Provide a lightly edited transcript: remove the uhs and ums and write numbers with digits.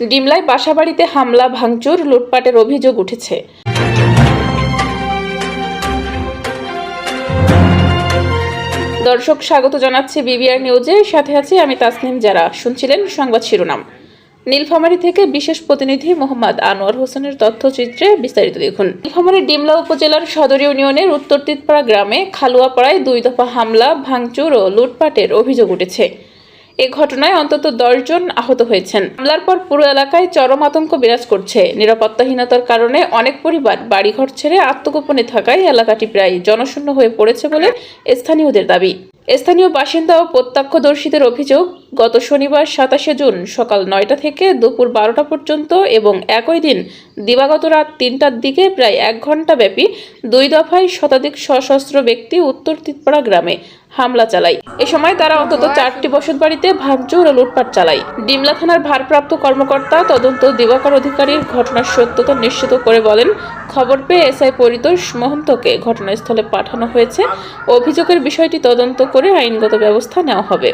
ডিমলায় বাসাবাড়িতে হামলা, ভাঙচুর, লুটপাটের অভিযোগ উঠেছে। দর্শক, স্বাগত জানাচ্ছি বিবিআর নিউজে। সাথে আছি আমি তাসনিম জারা। শুনছিলেন সংবাদ শিরোনাম। নীলফামারী থেকে বিশেষ প্রতিনিধি মোহাম্মদ আনোয়ার হোসেনের তথ্যচিত্রে বিস্তারিত দেখুন। নীলফামারীর ডিমলা উপজেলার সদর ইউনিয়নের উত্তর তিতপাড়া গ্রামে খালুয়াপাড়ায় 2 দফা হামলা, ভাঙচুর ও লুটপাটের অভিযোগ উঠেছে। এ ঘটনায় অন্তত 10 জন আহত হয়েছেন। হামলার পর পুরো এলাকায় চরম আতঙ্ক বিরাজ করছে। নিরাপত্তাহীনতার কারণে অনেক পরিবার বাড়িঘর ছেড়ে আত্মগোপনে থাকায় এলাকাটি প্রায় জনশূন্য হয়ে পড়েছে বলে স্থানীয়দের দাবি। স্থানীয় বাসিন্দা ও প্রত্যক্ষদর্শীদের অভিযোগ, গত শনিবার 27শে জুন সকাল 9টা থেকে দুপুর 12টা পর্যন্ত এবং একই দিন দিবাগত রাত 3টার দিকে প্রায় 1 ঘণ্টা ব্যাপী 2 দফায় শতাধিক সশস্ত্র ব্যক্তি উত্তর তিতপাড়া গ্রামে হামলা চালায়। এ সময় তারা অন্তত 4টি বসতবাড়িতে ভাঙচুর ও লুটপাট চালায়। ডিমলা থানার ভারপ্রাপ্ত কর্মকর্তা তদন্ত দিবাকর অধিকারীর ঘটনার সত্যতা নিশ্চিত করে বলেন, খবর পেয়ে এসআই পরিতোষ মহন্তকে ঘটনাস্থলে পাঠানো হয়েছে। অভিযোগের বিষয়টি তদন্ত করে আইনগত ব্যবস্থা নেওয়া হবে।